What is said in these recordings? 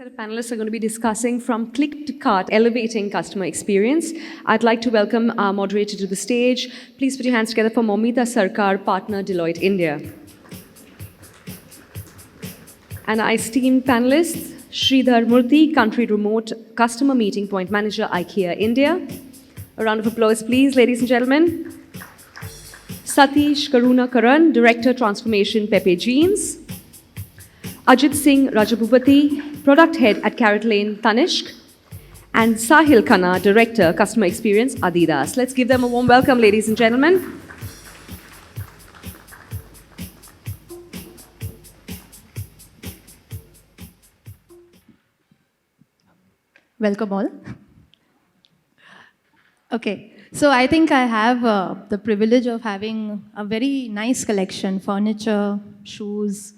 Set of panelists are going to be discussing from click to cart, elevating customer experience. I'd like to welcome our moderator to the stage. Please put your hands together for Moumita, Sarkar, partner Deloitte India. And our esteemed panelists, Shridhar Murthy, country remote customer meeting point manager, IKEA India. A round of applause, please, ladies and gentlemen. Satish Karunakaran, director transformation, Pepe Jeans. Ajith Singh Rajapoothy, product head at Caratlane, Tanishq. And Sahil, Khanna, director customer experience, Adidas. Let's give them a warm welcome, ladies and gentlemen. Welcome all. Okay, so I think I have the privilege of having a very nice collection, furniture, shoes,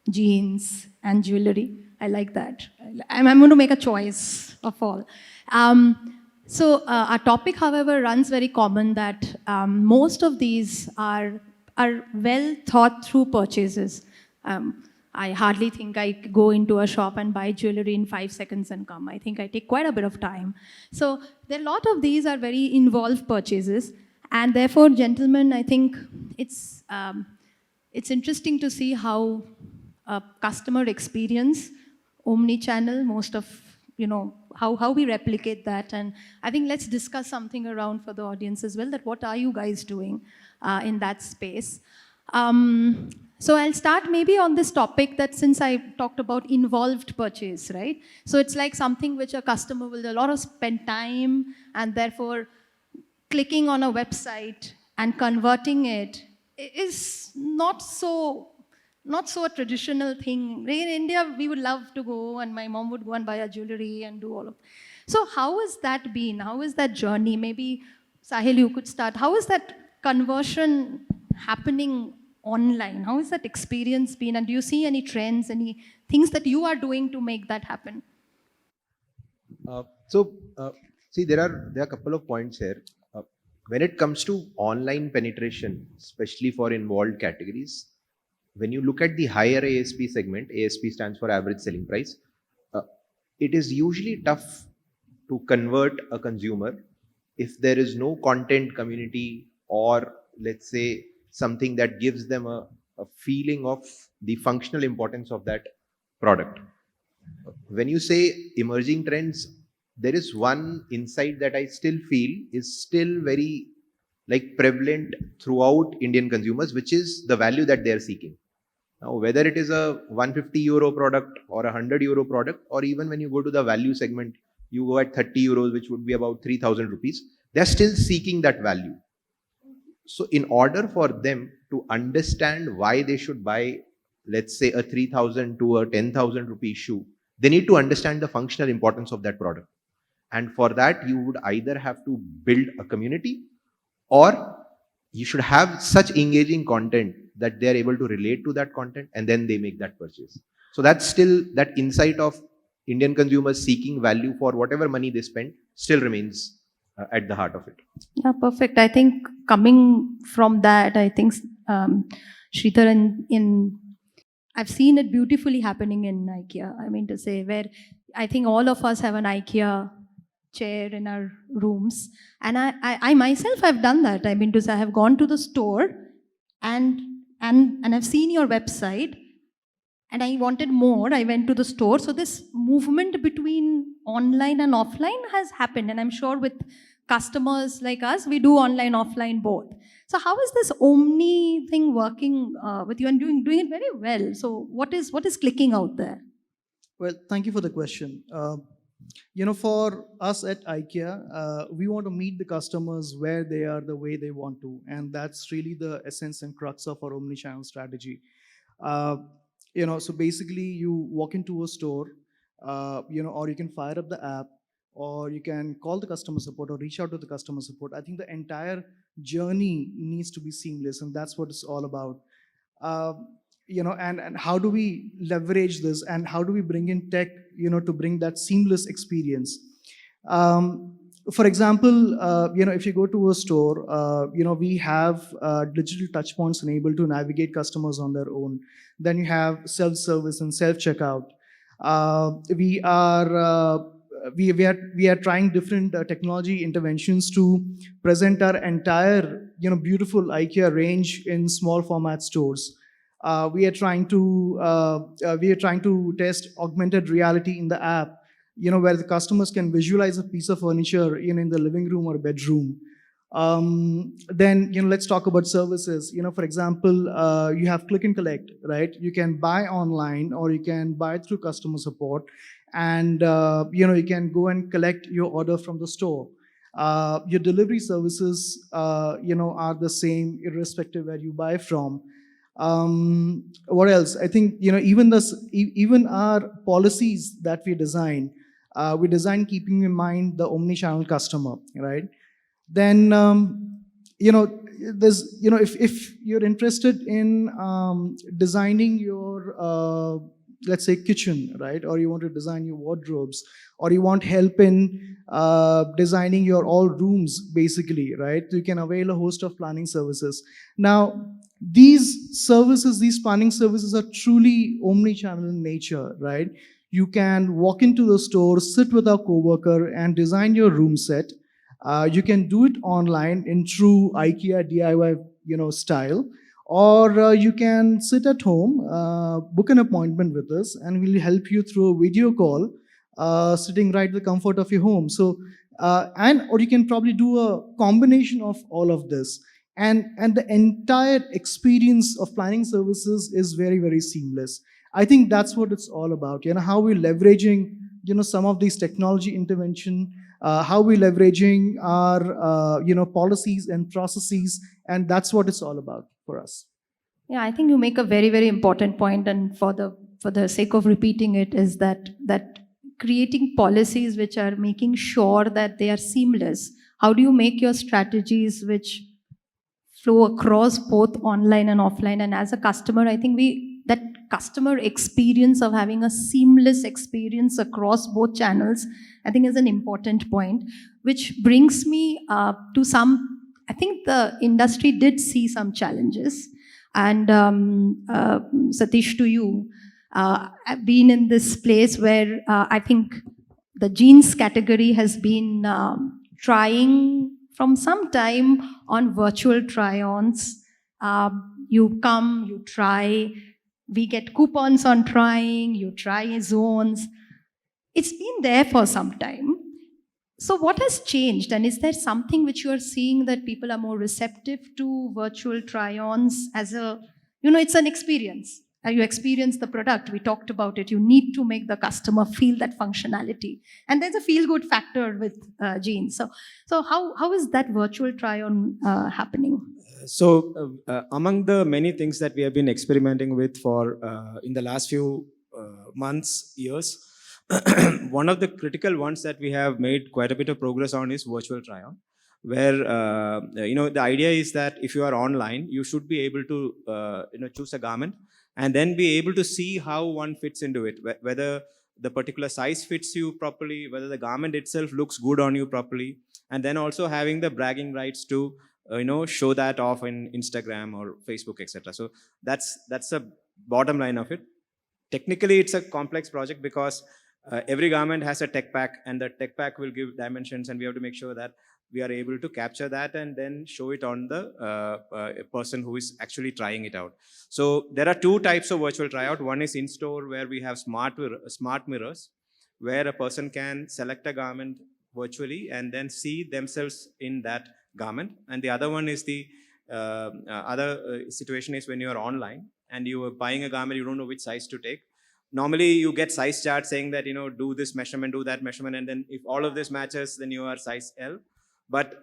jeans, and jewelry. I like that. I'm going to make a choice of all. Our topic, however, runs very common that most of these are well thought through purchases. I hardly think I go into a shop and buy jewelry in 5 seconds and come. I think I take quite a bit of time. So there are a lot of these are very involved purchases. And therefore, gentlemen, I think it's interesting to see how customer experience, omni-channel, most of, how we replicate that. And I think let's discuss something around for the audience as well, that what are you guys doing in that space? So I'll start maybe on this topic that since I talked about involved purchase, right? So it's like something which a customer will a lot of spend time and therefore clicking on a website and converting it is not so a traditional thing. In India, we would love to go and my mom would go and buy a jewelry and do all of. So how has that been? How is that journey? Maybe Sahil, you could start. How is that conversion happening online? How has that experience been? And do you see any trends, any things that you are doing to make that happen? See, there are a couple of points here. When it comes to online penetration, especially for involved categories, when you look at the higher ASP segment, ASP stands for average selling price, it is usually tough to convert a consumer if there is no content community or, let's say, something that gives them a feeling of the functional importance of that product. When you say emerging trends, there is one insight that I still feel is still very prevalent throughout Indian consumers, which is the value that they are seeking. Now, whether it is a 150 euro product or a 100 euro product, or even when you go to the value segment, you go at 30 euros, which would be about 3,000 rupees, they're still seeking that value. So in order for them to understand why they should buy, let's say, a 3,000 to a 10,000 rupee shoe, they need to understand the functional importance of that product. And for that, you would either have to build a community or you should have such engaging content that they are able to relate to that content and then they make that purchase. So that's still that insight of Indian consumers seeking value for whatever money they spend still remains at the heart of it. Yeah, perfect. I think coming from that, I think Shridhar, I've seen it beautifully happening in IKEA. I mean to say, where I think all of us have an IKEA chair in our rooms, and I myself have done that. I mean to say, I have gone to the store and I've seen your website, and I wanted more. I went to the store. So this movement between online and offline has happened. And I'm sure with customers like us, we do online, offline both. So how is this Omni thing working with you and doing it very well? So what is clicking out there? Well, thank you for the question. For us at IKEA, we want to meet the customers where they are, the way they want to. And that's really the essence and crux of our omni-channel strategy. So basically you walk into a store, or you can fire up the app, or you can call the customer support or reach out to the customer support. I think the entire journey needs to be seamless, and that's what it's all about. And how do we leverage this, and how do we bring in tech, to bring that seamless experience? For example, if you go to a store, we have digital touch points enabled to navigate customers on their own. Then you have self-service and self-checkout. We are we are trying different technology interventions to present our entire beautiful IKEA range in small format stores. We are trying to test augmented reality in the app, where the customers can visualize a piece of furniture in the living room or bedroom. Then let's talk about services. For example, you have click and collect, right? You can buy online or you can buy through customer support, and you can go and collect your order from the store. Your delivery services are the same irrespective where you buy from. What else? I think even our policies that we design keeping in mind the omni-channel customer, right? Then there's if you're interested in designing your let's say kitchen, right, or you want to design your wardrobes, or you want help in designing your all rooms basically, right, you can avail a host of planning services. Now these planning services are truly omni-channel in nature, right? You can walk into the store, sit with a coworker and design your room set. You can do it online in true IKEA DIY, style, or you can sit at home, book an appointment with us, and we'll help you through a video call, sitting right in the comfort of your home. So, or you can probably do a combination of all of this, and the entire experience of planning services is very, very seamless. I think that's what it's all about. How we're leveraging some of these technology intervention, how we're leveraging our policies and processes, and that's what it's all about for us. Yeah, I think you make a very, very important point, and for the sake of repeating it, is that creating policies which are making sure that they are seamless. How do you make your strategies which flow across both online and offline? And as a customer, I think that customer experience of having a seamless experience across both channels, I think is an important point, which brings me to some, I think the industry did see some challenges. And Satish, to you, I've been in this place where I think the jeans category has been trying from some time on virtual try-ons. You come, you try, we get coupons on trying, you try zones. It's been there for some time. So what has changed? And is there something which you are seeing that people are more receptive to virtual try-ons as it's an experience. You experience the product, we talked about it. You need to make the customer feel that functionality. And there's a feel-good factor with jeans. So how is that virtual try-on happening? So among the many things that we have been experimenting with for in the last few months, years, one of the critical ones that we have made quite a bit of progress on is virtual try-on, where the idea is that if you are online, you should be able to choose a garment and then be able to see how one fits into it, whether the particular size fits you properly, whether the garment itself looks good on you properly, and then also having the bragging rights to show that off in Instagram or Facebook, etc. So that's the bottom line of it. Technically, it's a complex project because every garment has a tech pack, and the tech pack will give dimensions, and we have to make sure that we are able to capture that and then show it on the person who is actually trying it out. So there are two types of virtual tryout. One is in-store, where we have smart mirrors, where a person can select a garment virtually and then see themselves in that garment. And the other one is the other situation is when you are online and you are buying a garment, you don't know which size to take. Normally you get size chart saying that, do this measurement, do that measurement, and then if all of this matches, then you are size L. But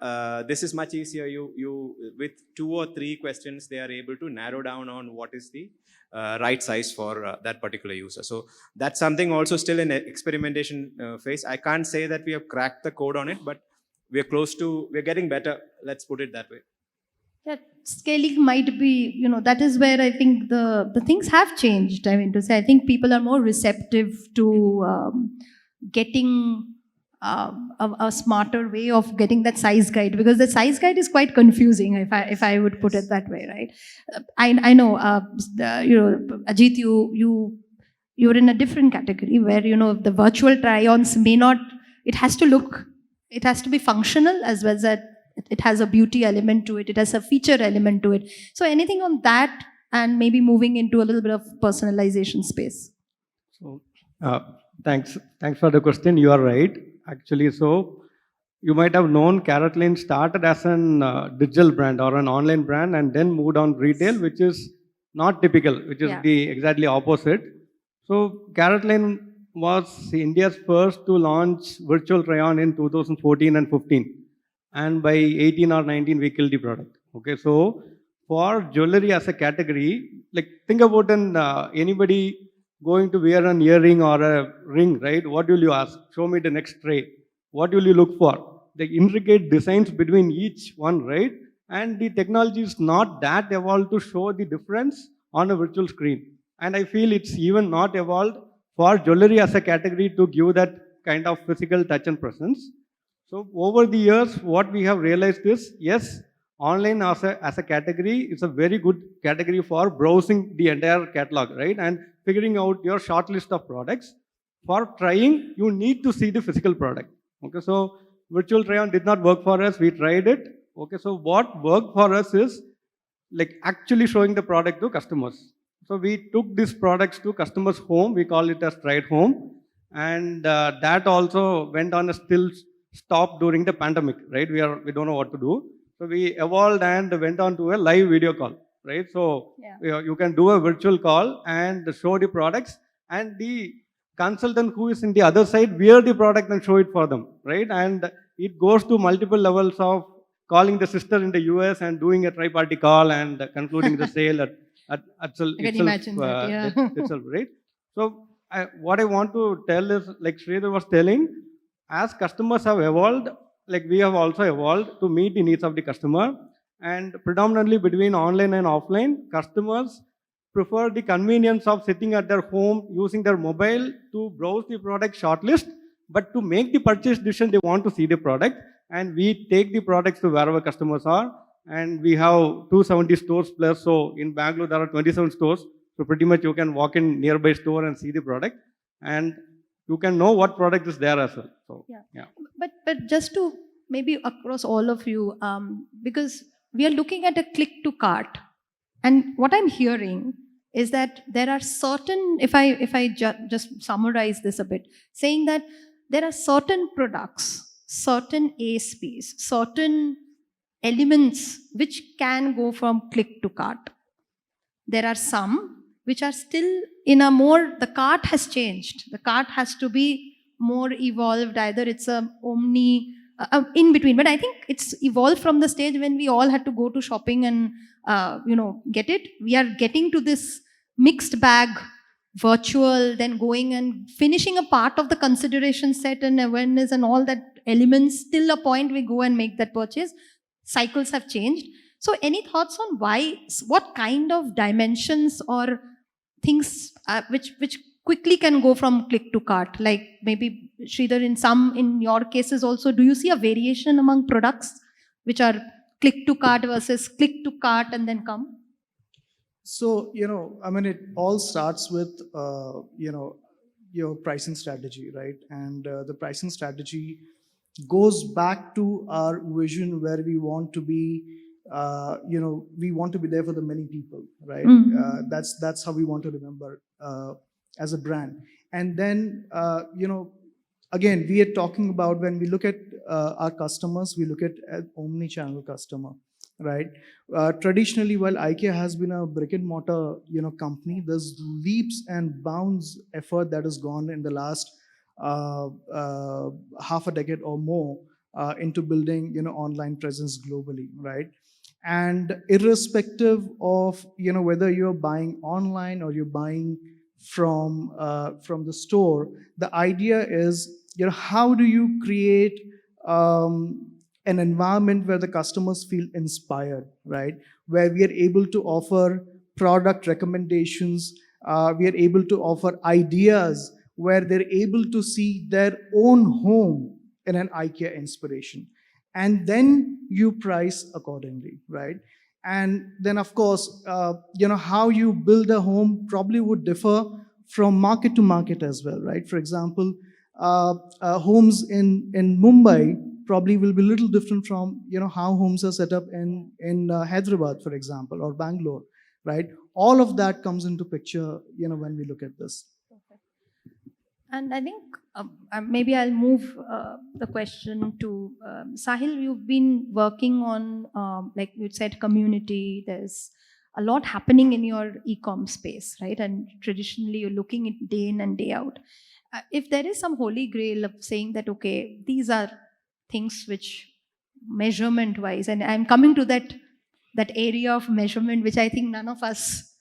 this is much easier. You with 2 or 3 questions, they are able to narrow down on what is the right size for that particular user. So that's something also still in experimentation phase. I can't say that we have cracked the code on it, but we're getting better. Let's put it that way. Yeah, scaling might be, that is where I think the things have changed. I mean, to say, I think people are more receptive to getting a smarter way of getting that size guide, because the size guide is quite confusing, if I would put it that way, right? I know, Ajith, you you're in a different category where, the virtual try-ons may not, it has to be functional as well as that it has a beauty element to it, it has a feature element to it. So anything on that, and maybe moving into a little bit of personalization space. So, thanks for the question. You are right, actually. So, you might have known Caratlane started as an digital brand or an online brand, and then moved on retail, which is not typical, which is the exactly opposite. So, Caratlane was India's first to launch virtual try-on in 2014 and 15, and by 18 or 19 we killed the product. Okay, so for jewelry as a category, like think about anybody going to wear an earring or a ring, right? What will you ask? Show me the next tray. What will you look for? The intricate designs between each one, right? And the technology is not that evolved to show the difference on a virtual screen. And I feel it's even not evolved for jewelry as a category to give that kind of physical touch and presence. So over the years, what we have realized is, yes, online as a category is a very good category for browsing the entire catalog, right? And figuring out your short list of products. For trying, you need to see the physical product. Okay, so virtual try-on did not work for us. We tried it. Okay, so what worked for us is like actually showing the product to customers. So we took these products to customers' home. We call it as tried home. And that also went on a still stop during the pandemic, right? We don't know what to do. So we evolved and went on to a live video call, right? So you can do a virtual call and show the products, and the consultant who is in the other side wear the product and show it for them, right? And it goes to multiple levels of calling the sister in the US and doing a tri-party call and concluding the sale itself, right? So what I want to tell is, like Shridhar was telling, as customers have evolved, like we have also evolved to meet the needs of the customer. And predominantly between online and offline, customers prefer the convenience of sitting at their home, using their mobile to browse the product shortlist, but to make the purchase decision, they want to see the product. And we take the products to wherever customers are. And we have 270 stores plus. So in Bangalore, there are 27 stores. So pretty much you can walk in nearby store and see the product. And you can know what product is there as well. So, yeah. But just to maybe across all of you, because we are looking at a click to cart, and what I'm hearing is that there are certain, if I just summarize this a bit, saying that there are certain products, certain ASPs, certain elements which can go from click to cart. There are some which are still in a more, the cart has changed. The cart has to be more evolved. Either it's a omni, in between. But I think it's evolved from the stage when we all had to go to shopping and, get it. We are getting to this mixed bag, virtual, then going and finishing a part of the consideration set and awareness and all that elements, till a point we go and make that purchase. Cycles have changed. So any thoughts on what kind of dimensions or things which quickly can go from click to cart? Like maybe Shridhar, in your cases also, do you see a variation among products which are click to cart versus click to cart and then come? So, it all starts with, your pricing strategy, right? And the pricing strategy goes back to our vision where we want to be, we want to be there for the many people, right? Mm-hmm. That's how we want to remember as a brand. And then, again, we are talking about, when we look at our customers, we look at omni-channel customer, right? Traditionally, while IKEA has been a brick and mortar, company, there's leaps and bounds effort that has gone in the last half a decade or more into building, online presence globally, right? And irrespective of, whether you're buying online or you're buying from the store, the idea is, how do you create an environment where the customers feel inspired, right? Where we are able to offer product recommendations, we are able to offer ideas where they're able to see their own home in an IKEA inspiration. And then you price accordingly, right? And then, of course, how you build a home probably would differ from market to market as well, right? For example, homes in Mumbai probably will be a little different from how homes are set up in Hyderabad, for example, or Bangalore, right? All of that comes into picture when we look at this. And I think maybe I'll move the question to Sahil. You've been working on, like you said, community. There's a lot happening in your e-com space, right? And traditionally, you're looking at day in and day out. If there is some holy grail of saying that, okay, these are things which measurement-wise, and I'm coming to that area of measurement, which I think none of us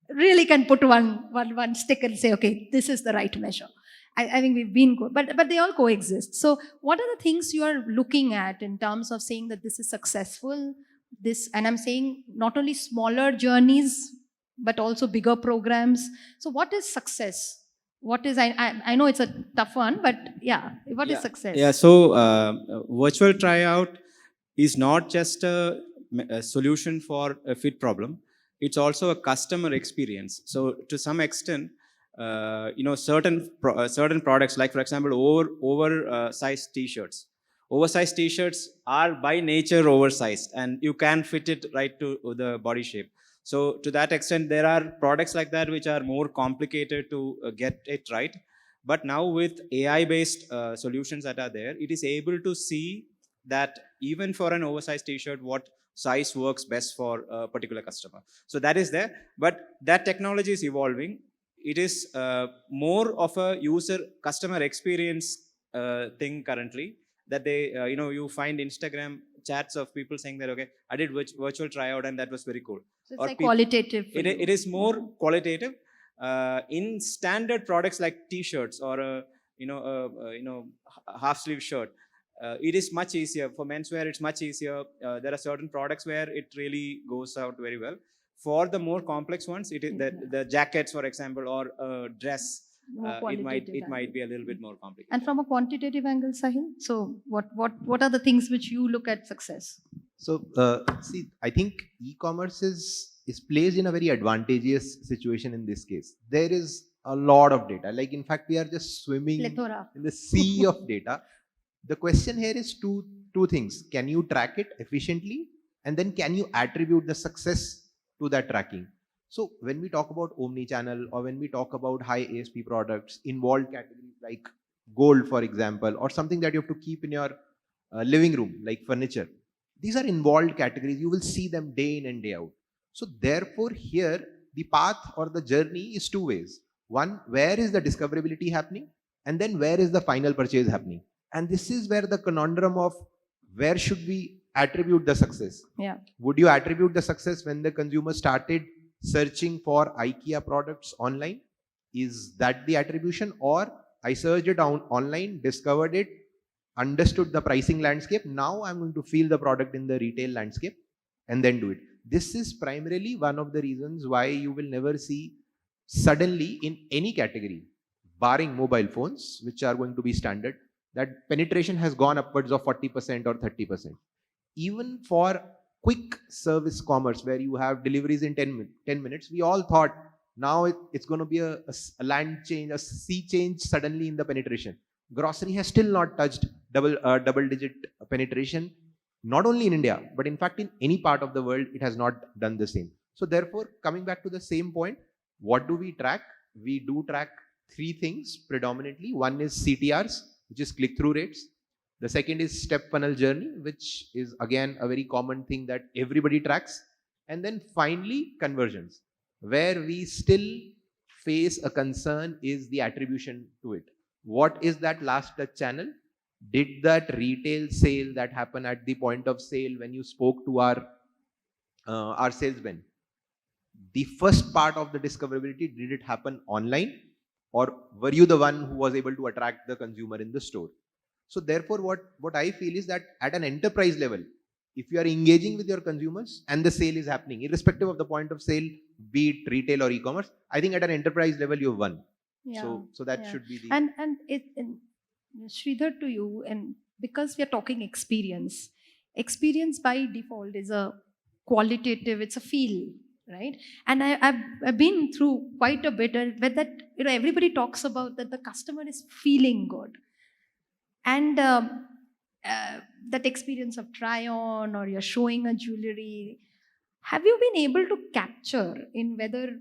really can put one stick and say, okay, this is the right measure. I think we've been good, but they all coexist. So what are the things you are looking at in terms of saying that this is successful? And I'm saying not only smaller journeys, but also bigger programs. So what is success? What is, I know it's a tough one, but yeah, what is success? Yeah, so virtual tryout is not just a solution for a fit problem. It's also a customer experience. So to some extent, certain products, like for example, oversized t-shirts. Oversized t-shirts are by nature oversized, and you can fit it right to the body shape. So to that extent, there are products like that which are more complicated to get it right. But now with AI-based solutions that are there, it is able to see that even for an oversized t-shirt, what size works best for a particular customer. So that is there, but that technology is evolving. It is more of a customer experience thing currently, that they, you find Instagram chats of people saying that, okay, I did virtual tryout and that was very cool. So it's like qualitative. It is more qualitative. In standard products like t-shirts or a half sleeve shirt, it is much easier. For menswear, it's much easier. There are certain products where it really goes out very well. For the more complex ones, it is the jackets, for example, or a dress. It might be a little bit more complicated. And from a quantitative angle, Sahil, so what are the things which you look at success? So see, I think e-commerce is placed in a very advantageous situation in this case. There is a lot of data. Like in fact, we are just swimming in the sea of data. The question here is two things. Can you track it efficiently? And then can you attribute the success to that tracking? So when we talk about omni-channel, or when we talk about high ASP products, involved categories like gold, for example, or something that you have to keep in your living room, like furniture, these are involved categories. You will see them day in and day out. So therefore here, the path or the journey is two ways. One, where is the discoverability happening? And then where is the final purchase happening? And this is where the conundrum of where should we attribute the success? Yeah. Would you attribute the success when the consumer started searching for IKEA products online? Is that the attribution? Or I searched it online, discovered it, understood the pricing landscape. Now I'm going to feel the product in the retail landscape and then do it. This is primarily one of the reasons why you will never see suddenly in any category, barring mobile phones, which are going to be standard, that penetration has gone upwards of 40% or 30%. Even for quick service commerce, where you have deliveries in 10 minutes, we all thought now it's going to be a land change, a sea change suddenly in the penetration. Grocery has still not touched double-digit penetration, not only in India, but in fact in any part of the world, it has not done the same. So therefore, coming back to the same point, what do we track? We do track three things predominantly. One is CTRs, which is click-through rates. The second is step funnel journey, which is again a very common thing that everybody tracks. And then finally, conversions. Where we still face a concern is the attribution to it. What is that last touch channel? Did that retail sale that happened at the point of sale when you spoke to our salesman, the first part of the discoverability, did it happen online? Or were you the one who was able to attract the consumer in the store? So therefore, what I feel is that at an enterprise level, if you are engaging with your consumers and the sale is happening, irrespective of the point of sale, be it retail or e-commerce, I think at an enterprise level, you've won. Yeah. So that should be the... And Shridhar, to you, and because we are talking experience by default is a qualitative, it's a feel, right? And I've been through quite a bit where that, everybody talks about that the customer is feeling good. And that experience of try on, or you're showing a jewelry, have you been able to capture in whether,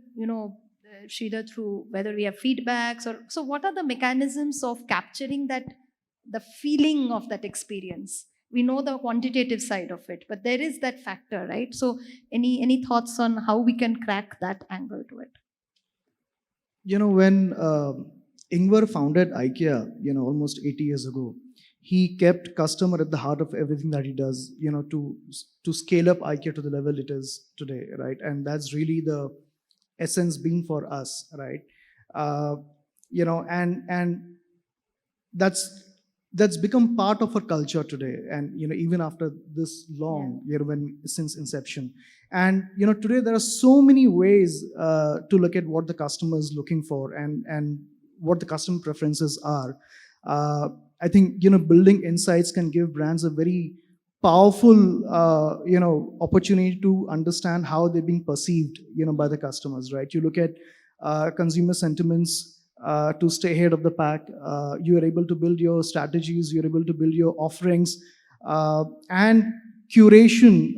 Shridhar, through whether we have feedbacks, or so what are the mechanisms of capturing that, the feeling of that experience? We know the quantitative side of it, but there is that factor, right? So any thoughts on how we can crack that angle to it? When Ingvar founded IKEA, almost 80 years ago, he kept customer at the heart of everything that he does, to scale up IKEA to the level it is today, right? And that's really the essence been for us, right? And that's become part of our culture today, and even after this long, since inception. And today there are so many ways to look at what the customer is looking for, and what the customer preferences are. I think building insights can give brands a very powerful opportunity to understand how they're being perceived by the customers, right? You look at consumer sentiments to stay ahead of the pack. You are able to build your strategies, you're able to build your offerings, and curating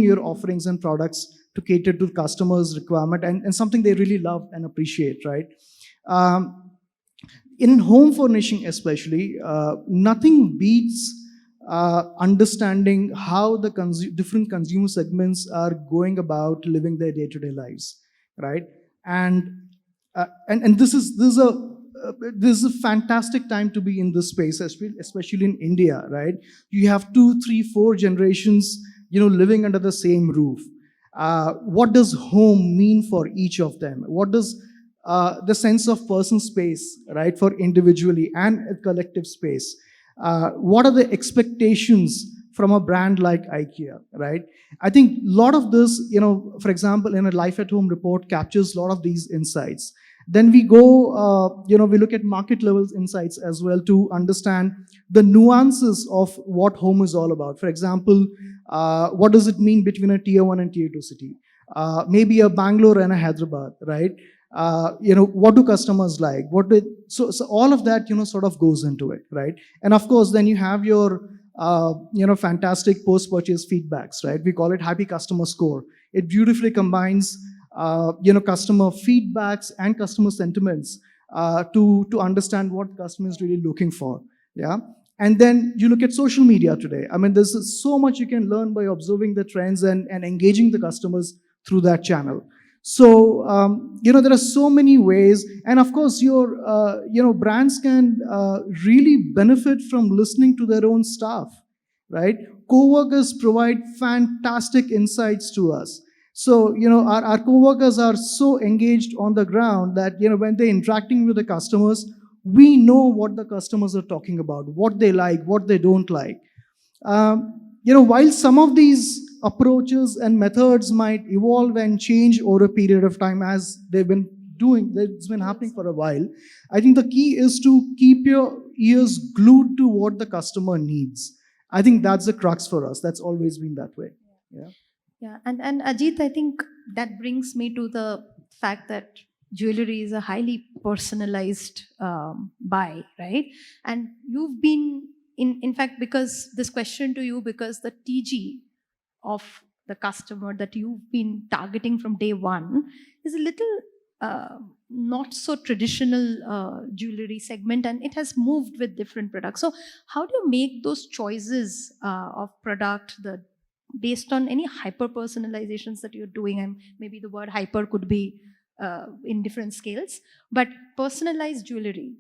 your offerings and products to cater to customers' requirement, and something they really love and appreciate, right? In home furnishing especially, nothing beats understanding how the different consumer segments are going about living their day-to-day lives, right? And this is a fantastic time to be in this space, especially in India, right? You have 2, 3, 4 generations, living under the same roof. What does home mean for each of them? What does the sense of personal space, right, for individually and a collective space? What are the expectations from a brand like IKEA, right? I think a lot of this, for example, in a Life at Home report captures a lot of these insights. Then we go, we look at market levels insights as well to understand the nuances of what home is all about. For example, what does it mean between a tier 1 and tier 2 city? Maybe a Bangalore and a Hyderabad, right? What do customers like? So all of that, sort of goes into it, right? And of course, then you have your, fantastic post-purchase feedbacks, right? We call it happy customer score. It beautifully combines, customer feedbacks and customer sentiments to understand what the customer is really looking for, yeah? And then you look at social media today. I mean, there's so much you can learn by observing the trends and engaging the customers through that channel. So, there are so many ways. And of course, your brands can really benefit from listening to their own staff, right? Co-workers provide fantastic insights to us. So, our co-workers are so engaged on the ground that, when they're interacting with the customers, we know what the customers are talking about, what they like, what they don't like. While some of these approaches and methods might evolve and change over a period of time, as they've been doing, it's been happening for a while, I think the key is to keep your ears glued to what the customer needs. I think that's the crux for us. That's always been that way. Yeah. Yeah, and Ajith, I think that brings me to the fact that jewelry is a highly personalized buy, right? And you've been, in fact, because this question to you, because the TG of the customer that you've been targeting from day one is a little not so traditional jewelry segment, and it has moved with different products. So how do you make those choices of product based on any hyper personalizations that you're doing? And maybe the word hyper could be in different scales, but personalized jewelry,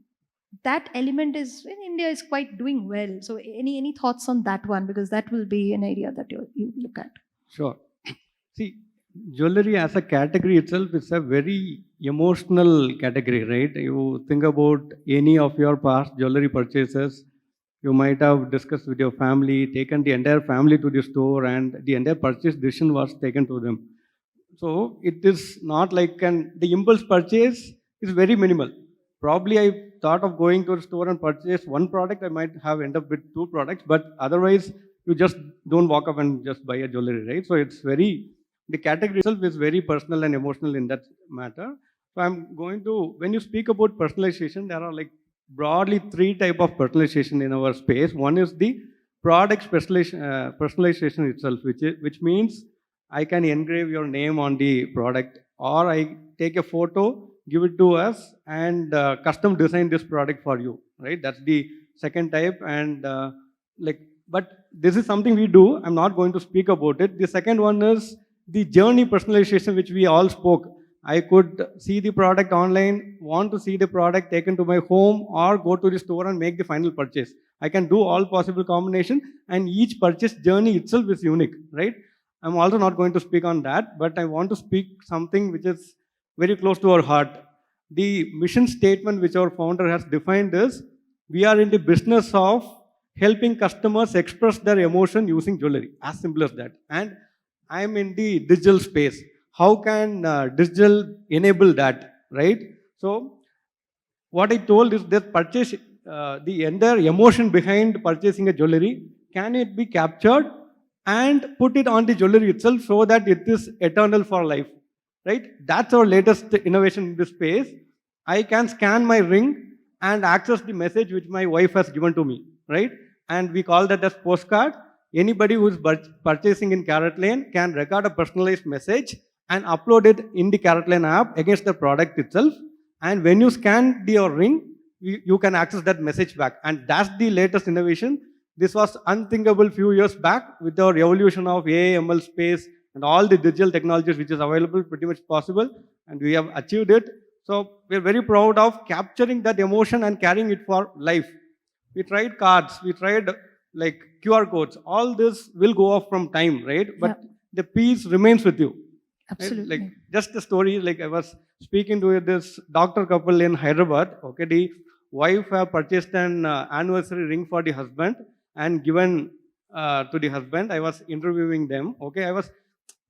that element is in India is quite doing well. So any thoughts on that one? Because that will be an area that you look at. Sure. See, jewelry as a category itself is a very emotional category, right? You think about any of your past jewelry purchases, you might have discussed with your family, taken the entire family to the store, and the entire purchase decision was taken to them. So it is not like the impulse purchase is very minimal. Probably I thought of going to a store and purchase one product, I might have end up with 2 products, but otherwise you just don't walk up and just buy a jewelry, right? So it's very the category itself is very personal and emotional in that matter. So I'm going to, when you speak about personalization, there are like broadly three type of personalization in our space. One is the product personalization itself, which means I can engrave your name on the product, or I take a photo, give it to us, and custom design this product for you, right? That's the second type. And but this is something we do. I'm not going to speak about it. The second one is the journey personalization, which we all spoke. I could see the product online, want to see the product taken to my home, or go to the store and make the final purchase. I can do all possible combination, and each purchase journey itself is unique, right? I'm also not going to speak on that, but I want to speak something which is very close to our heart. The mission statement which our founder has defined is, we are in the business of helping customers express their emotion using jewelry. As simple as that. And I'm in the digital space. How can digital enable that, right? So what I told is that purchase, the entire emotion behind purchasing a jewelry, can it be captured and put it on the jewelry itself so that it is eternal for life, right? That's our latest innovation in this space. I can scan my ring and access the message which my wife has given to me, right? And we call that as postcard. Anybody who is purchasing in Caratlane can record a personalized message and upload it in the Caratlane app against the product itself. And when you scan your ring, you can access that message back. And that's the latest innovation. This was unthinkable few years back. With our evolution of AI, ML space, and all the digital technologies which is available, pretty much possible. And we have achieved it. So we're very proud of capturing that emotion and carrying it for life. We tried cards, we tried like QR codes. All this will go off from time, right? But the piece remains with you. Absolutely. Like just the story, like I was speaking to this doctor couple in Hyderabad. Okay, the wife have purchased an anniversary ring for the husband and given to the husband. I was interviewing them. Okay, I was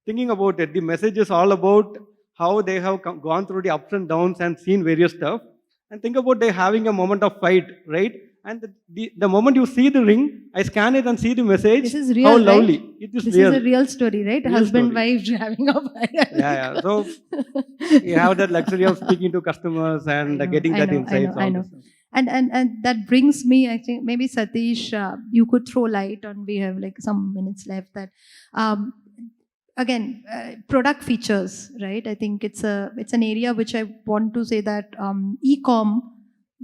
thinking about it. The message is all about how they have gone through the ups and downs and seen various stuff. And think about they having a moment of fight, right? And the moment you see the ring, I scan it and see the message. This is real, how lovely. right? It is This real. is a real story, right? Real Husband, story. wife having a fight. Yeah. So you have that luxury of speaking to customers and getting that insights. I know. And that brings me, I think, maybe Satish, you could throw light on, we have like some minutes left, that again, product features, right? I think it's an area which I want to say that e-com,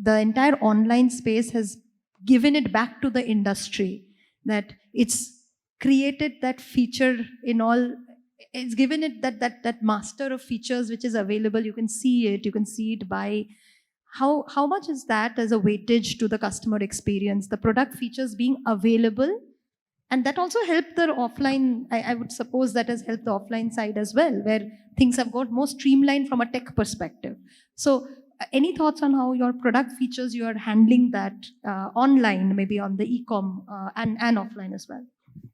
the entire online space has given it back to the industry, that it's created that feature in all, it's given it that master of features which is available. You can see it by how much is that as a weightage to the customer experience, the product features being available. And that also helped the offline, I would suppose that has helped the offline side as well, where things have got more streamlined from a tech perspective. So any thoughts on how your product features, you are handling that online, maybe on the e-com and offline as well?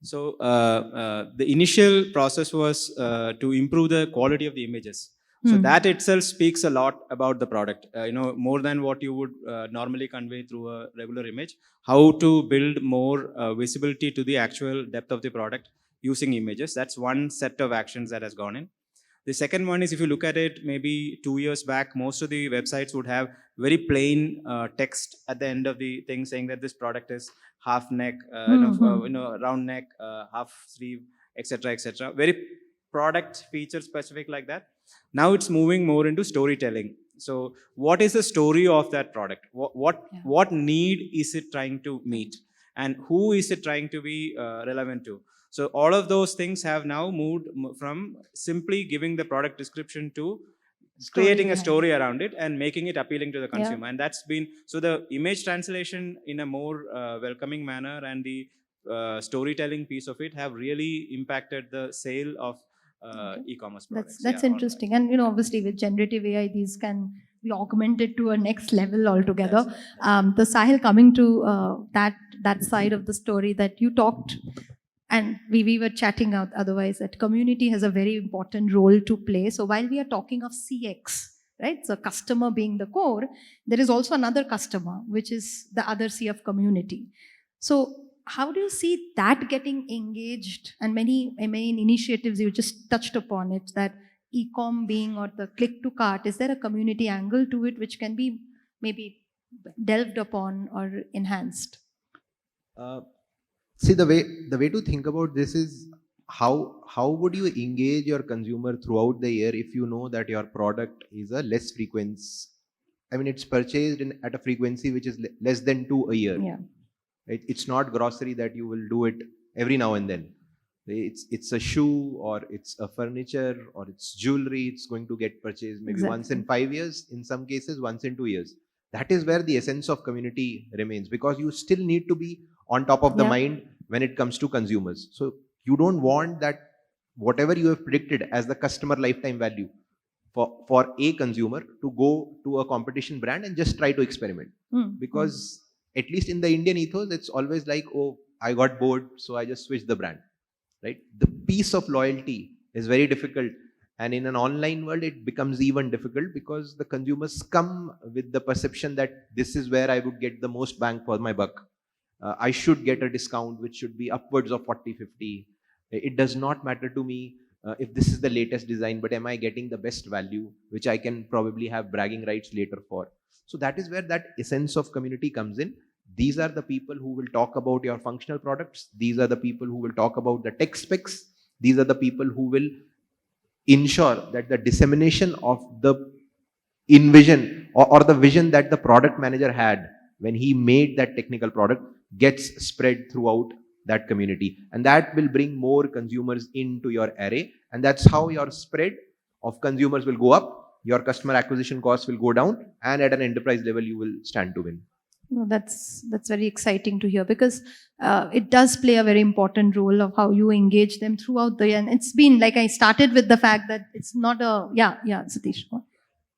So the initial process was to improve the quality of the images. So that itself speaks a lot about the product, more than what you would normally convey through a regular image. How to build more visibility to the actual depth of the product using images. That's one set of actions that has gone in. The second one is, if you look at it, maybe 2 years back, most of the websites would have very plain text at the end of the thing saying that this product is half neck, round neck, half sleeve, etc., etc. Very product feature specific like that. Now it's moving more into storytelling. So what is the story of that product? What need is it trying to meet? And who is it trying to be relevant to? So all of those things have now moved from simply giving the product description to creating a story around it and making it appealing to the consumer. And that's been, so the image translation in a more welcoming manner and the storytelling piece of it have really impacted the sale of e-commerce products. That's interesting. And obviously with generative AI, these can be augmented to a next level altogether. The Sahil, coming to that side of the story that you talked, and we were chatting out otherwise, that community has a very important role to play. So while we are talking of CX, right, so customer being the core, there is also another customer, which is the other C of community. So how do you see that getting engaged? And many initiatives, you just touched upon it, that e-com being or the click to cart, is there a community angle to it which can be maybe delved upon or enhanced? See, the way to think about this is how would you engage your consumer throughout the year if you know that your product is a less frequency. I mean, it's purchased at a frequency which is less than 2 a year. Yeah. Right? It's not grocery that you will do it every now and then. It's a shoe, or it's a furniture, or it's jewelry. It's going to get purchased maybe once in 5 years, in some cases once in 2 years. That is where the essence of community remains, because you still need to be on top of the mind when it comes to consumers. So you don't want that whatever you have predicted as the customer lifetime value for a consumer to go to a competition brand and just try to experiment. Because at least in the Indian ethos, it's always like, oh, I got bored, so I just switched the brand, right? The piece of loyalty is very difficult. And in an online world, it becomes even difficult because the consumers come with the perception that this is where I would get the most bang for my buck. I should get a discount, which should be upwards of 40, 50. It does not matter to me if this is the latest design, but am I getting the best value, which I can probably have bragging rights later for. So that is where that essence of community comes in. These are the people who will talk about your functional products. These are the people who will talk about the tech specs. These are the people who will ensure that the dissemination of the envision or the vision that the product manager had when he made that technical product gets spread throughout that community. And that will bring more consumers into your array. And that's how your spread of consumers will go up. Your customer acquisition costs will go down. And at an enterprise level, you will stand to win. No, that's very exciting to hear, because it does play a very important role of how you engage them throughout the year. And it's been like, I started with the fact that it's not a, Satish.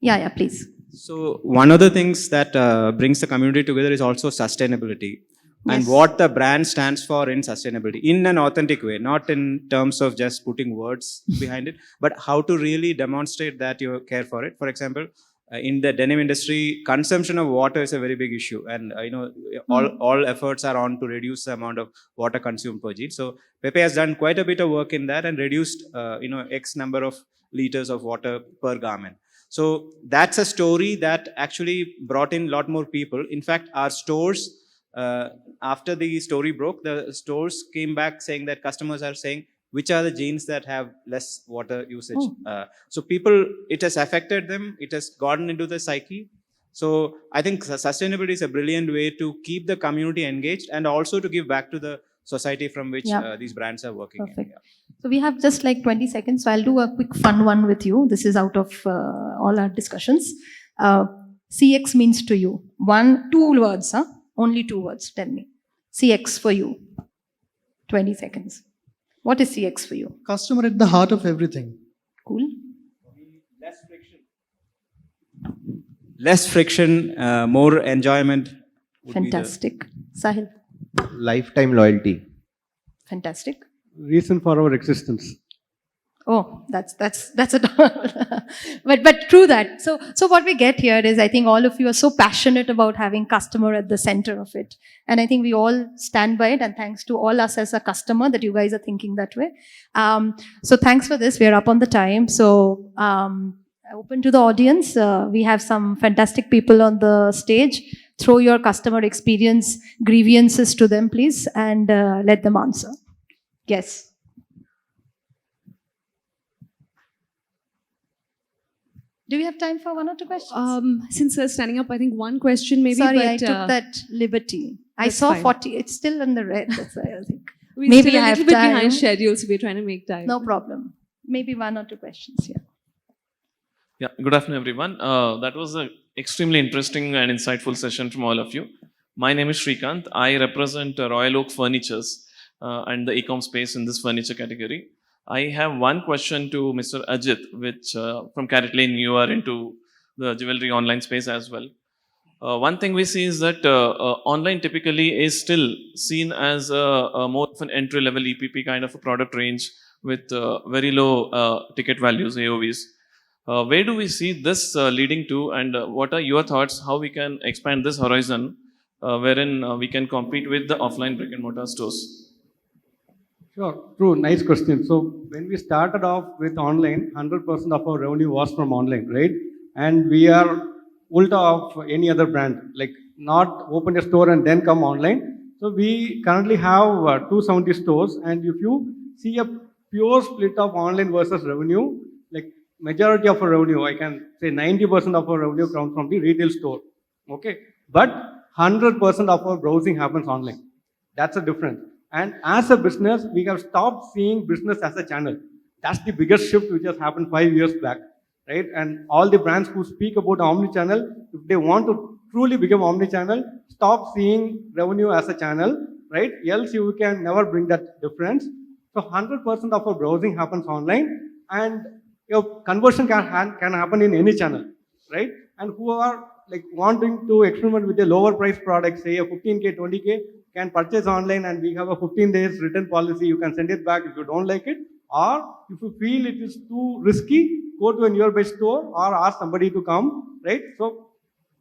Yeah, please. So one of the things that brings the community together is also sustainability. And what the brand stands for in sustainability in an authentic way, not in terms of just putting words behind it, but how to really demonstrate that you care for it. For example, in the denim industry, consumption of water is a very big issue, and all efforts are on to reduce the amount of water consumed per jeans. So Pepe has done quite a bit of work in that and reduced X number of liters of water per garment. So that's a story that actually brought in a lot more people. In fact, our stores, after the story broke, the stores came back saying that customers are saying, which are the jeans that have less water usage. So people, it has affected them. It has gotten into the psyche. So I think sustainability is a brilliant way to keep the community engaged and also to give back to the society from which these brands are working. Perfect. So we have just like 20 seconds. So I'll do a quick fun one with you. This is out of all our discussions. CX means to you. 2 words, huh? Only 2 words. Tell me. CX for you. 20 seconds. What is CX for you? Customer at the heart of everything. Cool. Less friction. Less friction, more enjoyment. Fantastic. Sahil. Lifetime loyalty. Fantastic. Reason for our existence. Oh, that's a but true that. So what we get here is, I think all of you are so passionate about having customer at the center of it, and I think we all stand by it. And thanks to all us as a customer that you guys are thinking that way. So thanks for this. We are up on the time. So open to the audience. We have some fantastic people on the stage. Throw your customer experience grievances to them, please, and let them answer. Yes. Do we have time for 1 or 2 questions? Since we're standing up, I think one question maybe. Sorry, but, I took that liberty. I saw fine. 40. It's still in the red. That's why I think. We're maybe still I a have little bit time. behind schedule, so we're trying to make time. No problem. Maybe 1 or 2 questions. Yeah, good afternoon, everyone. That was an extremely interesting and insightful session from all of you. My name is Srikanth. I represent Royal Oak Furnitures and the e-com space in this furniture category. I have one question to Mr. Ajith, which from Caratlane, you are into the jewelry online space as well. One thing we see is that online typically is still seen as a more of an entry-level EPP kind of a product range with very low ticket values, AOVs. Where do we see this leading to, and what are your thoughts how we can expand this horizon wherein we can compete with the offline brick and mortar stores? Sure, true. Nice question. So when we started off with online, 100% of our revenue was from online, right? And we are ulta of any other brand, like not open a store and then come online. So we currently have 270 stores, and if you see a pure split of online versus revenue, like majority of our revenue, I can say 90% of our revenue comes from the retail store. Okay, but 100% of our browsing happens online. That's a difference. And as a business, we have stopped seeing business as a channel. That's the biggest shift which has happened 5 years back, right? And all the brands who speak about omni-channel, if they want to truly become omni-channel, stop seeing revenue as a channel, right? Else you can never bring that difference. So 100% of our browsing happens online, and your conversion can happen in any channel, right? And who are like wanting to experiment with a lower price product, say a 15K, 20K, can purchase online, and we have a 15 days return policy. You can send it back if you don't like it, or if you feel it is too risky, go to a nearby store or ask somebody to come, right? So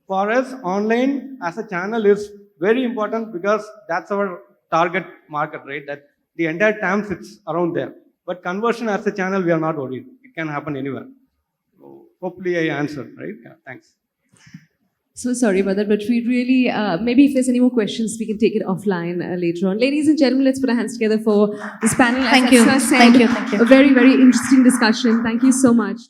for us, online as a channel is very important because that's our target market, right? That the entire TAM sits around there. But conversion as a channel, we are not worried. It can happen anywhere. So hopefully I answered, right? Yeah, thanks. So sorry about that, but we really, maybe if there's any more questions, we can take it offline later on. Ladies and gentlemen, let's put our hands together for this panel. As Thank you. Sir said, Thank you. Thank you. A very, very interesting discussion. Thank you so much.